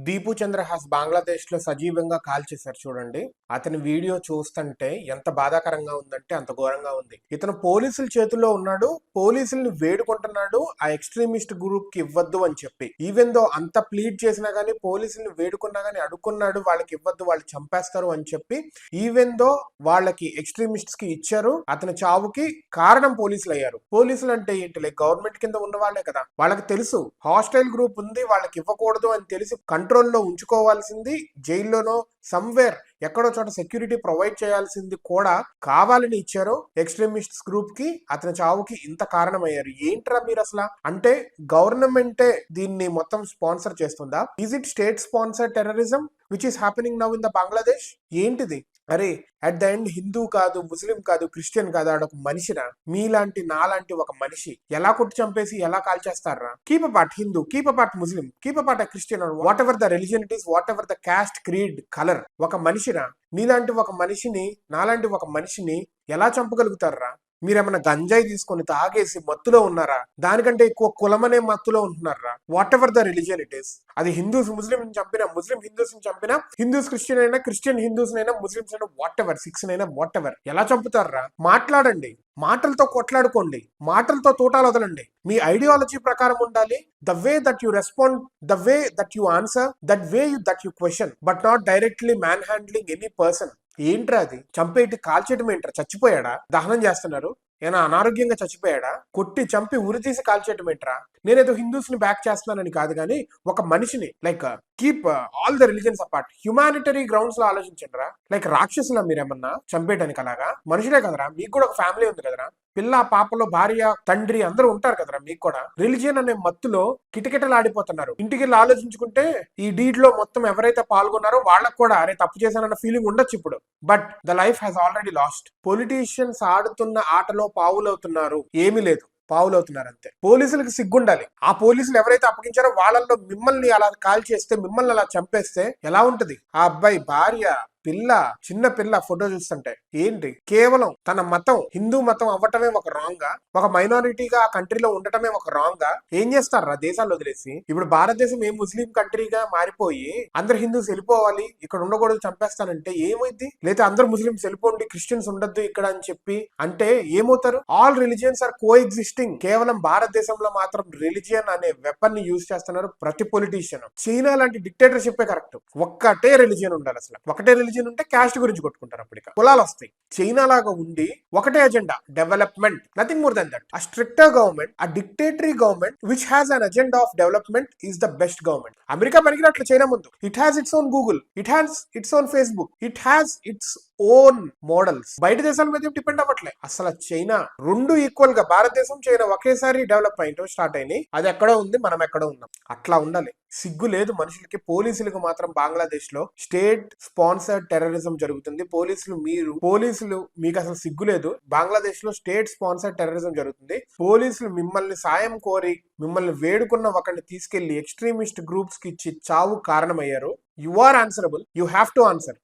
దీపు చంద్రహాస్ బంగ్లాదేశ్ లో సజీవంగా కాల్చేశారు చూడండి. అతని వీడియో చూస్తుంటే ఎంత బాధాకరంగా ఉందంటే అంత ఘోరంగా ఉంది. ఇతను పోలీసుల చేతుల్లో ఉన్నాడు, పోలీసుల్ని వేడుకుంటున్నాడు ఆ ఎక్స్ట్రీమిస్ట్ గ్రూప్ కి ఇవ్వద్దు అని చెప్పి. ఈవెన్ దో అంత ప్లీడ్ చేసినా గానీ, పోలీసుల్ని వేడుకున్నా గానీ అడుక్కున్నాడు వాళ్ళకి ఇవ్వద్దు, వాళ్ళు చంపేస్తారు అని చెప్పి. ఈవెన్ దో వాళ్ళకి ఎక్స్ట్రీమిస్ట్స్ కి ఇచ్చారు, అతని చావుకి కారణం పోలీసులు అయ్యారు. పోలీసులు అంటే ఏంటి, లైక్ గవర్నమెంట్ కింద ఉన్న వాళ్ళే కదా, వాళ్ళకి తెలుసు హాస్టైల్ గ్రూప్ ఉంది, వాళ్ళకి ఇవ్వకూడదు అని తెలిసి కంట్రోల్లో ఉంచుకోవాల్సింది, జైల్లోనో సమ్వేర్ ఎక్కడో చోట సెక్యూరిటీ ప్రొవైడ్ చేయాల్సింది కూడా కావాలని ఇచ్చారు ఎక్స్ట్రీమిస్ట్ గ్రూప్ కి. అతని చావుకి ఇంత కారణమయ్యారు. ఏంట్రా మీరు అసలు అంటే గవర్నమెంటే దీన్ని మొత్తం స్పాన్సర్ చేస్తుందా? Is it state sponsor terrorism which is happening now in the Bangladesh? ఏంటిది? అరే అట్ ద ఎండ్ హిందూ కాదు, ముస్లిం కాదు, క్రిస్టియన్ కాదు, ఆడొక మనిషిరా. మీలాంటి నాలాంటి ఒక మనిషి ఎలా కొట్టి చంపేసి ఎలా కాల్చేస్తారా? Keep apart Hindu, keep apart Muslim, keep apart Christian, whatever the religion it is, whatever the caste, creed, colour. ఒక మనిషిరా. నీలాంటి ఒక మనిషిని, నాలాంటి ఒక మనిషిని ఎలా చంపగలుగుతారా? మీరేమన్నా గంజాయి తీసుకొని తాగేసి మత్తులో ఉన్నారా? దానికంటే ఎక్కువ కులమనే మత్తులో ఉంటున్నారా? What ever the religion it is. అది హిందూస్ ముస్లిం చంపినా, ముస్లిం హిందూస్ చంపినా, హిందూస్ క్రిస్టియన్ అయినా, క్రిస్టియన్ హిందూస్ అయినా, ముస్లింస్ అయినా, వాట్ ఎవర్, సిక్స్ అయినా వాట్ ఎవర్. ఎలా చంపుతారా? మాట్లాడండి, మాటలతో కొట్లాడుకోండి, మాటలతో తోటాలు వదలండి. మీ ఐడియాలజీ ప్రకారం ఉండాలి. The way that you respond, the way that you answer, that way that you question, but not directly man handling any person. ఏంట్రా అది? చంపేటి కాల్చేయటం ఏంట్రా? చచ్చిపోయాడా? దహనం చేస్తున్నారు. ఏమైనా అనారోగ్యంగా చచ్చిపోయాడా? కొట్టి చంపి ఉరి తీసి కాల్చేయటం ఏంట్రా? నేనేదో హిందూస్ ని బ్యాక్ చేస్తున్నానని కాదు, కానీ ఒక మనిషిని like keep all the religions apart, humanitarian grounds లో ఆలోచించండి రా. లైక్ రాక్షసులా మీరేమన్నా చంపేయడానికి? అలాగా మనుషులే కదరా, మీకు కూడా ఒక ఫ్యామిలీ ఉంది కదరా, పిల్ల పాపలో భార్య తండ్రి అందరూ ఉంటారు కదరా. మీకు కూడా రిలీజియన్ అనే మత్తులో కిటకిటలాడిపోతున్నారు. ఇంటికి వెళ్ళి ఆలోచించుకుంటే ఈ డీడ్ లో మొత్తం ఎవరైతే పాల్గొన్నారో వాళ్ళకు కూడా అరే తప్పు చేశానన్న ఫీలింగ్ ఉండొచ్చు ఇప్పుడు. But the life has already last. Politicians ఆడుతున్న ఆటలో పావులవుతున్నారు, ఏమీ లేదు, పావులవుతున్నారు అంతే. పోలీసులకు సిగ్గుండాలి. ఆ పోలీసులు ఎవరైతే అప్పగించారో వాళ్ళల్లో మిమ్మల్ని అలా కాల్ చేస్తే, మిమ్మల్ని అలా చంపేస్తే ఎలా ఉంటది? ఆ అబ్బాయి భార్య, పిల్ల, చిన్న పిల్ల ఫోటో చూస్తుంటే ఏంటి? కేవలం తన మతం హిందూ మతం అవ్వటమే ఒక రాంగా, ఒక మైనారిటీగా ఆ కంట్రీలో ఉండటమే ఒక రాంగా. ఏం చేస్తారా దేశాలు వదిలేసి? ఇప్పుడు భారతదేశం ఏ ముస్లిం కంట్రీగా మారిపోయి అందరు హిందూస్ వెళ్ళిపోవాలి, ఇక్కడ ఉండకూడదు, చంపేస్తానంటే ఏమైంది? లేదా అందరు ముస్లింస్ వెళ్ళిపోండి, క్రిస్టియన్స్ ఉండద్దు ఇక్కడ అని చెప్పి అంటే ఏమవుతారు? All religions are coexisting. కేవలం భారతదేశంలో మాత్రం రిలిజియన్ అనే వెపన్ ని యూజ్ చేస్తున్నారు ప్రతి పొలిటీషియన్. చైనా లాంటి డిక్టేటర్షిప్ కరెక్ట్. ఒక్కటే రిలిజియన్ ఉండాలి. అసలు ఒకటే రిలిజియన్ ఉంటే క్యాస్ట్ గురించి కొట్టుకుంటారు, అప్పటిక కులాలు వస్తాయి. చైనా లాగా ఉండి ఒకటే agenda, development, nothing more than that. A stricter government, a dictatory government which has an agenda of development is the best government. America పెరిగినట్లు చైనా ముందు. It has its own Google, it has its own Facebook, it has its own models. బయట దేశాల మీద depend అవ్వట్లే. అసలు China రెండు equal గా, భారతదేశం చైనా ఒకేసారి డెవలప్ అయ్యి స్టార్ట్ అయినాయి. అది ఎక్కడో ఉంది, మనం ఎక్కడో ఉన్నాం. అట్లా ఉండాలి. సిగ్గు లేదు మనుషులకి. పోలీసులకు మాత్రం బంగ్లాదేశ్ లో స్టేట్ స్పాన్సర్డ్ టెర్రరిజం జరుగుతుంది. పోలీసులు మీకు అసలు సిగ్గు లేదు. బంగ్లాదేశ్ లో స్టేట్ స్పాన్సర్డ్ టెర్రరిజం జరుగుతుంది. పోలీసులు మిమ్మల్ని సాయం కోరి, మిమ్మల్ని వేడుకున్న ఒకరిని తీసుకెళ్లి ఎక్స్ట్రీమిస్ట్ గ్రూప్స్ కి ఇచ్చి చావు కారణమయ్యారు. You are answerable, you have to answer.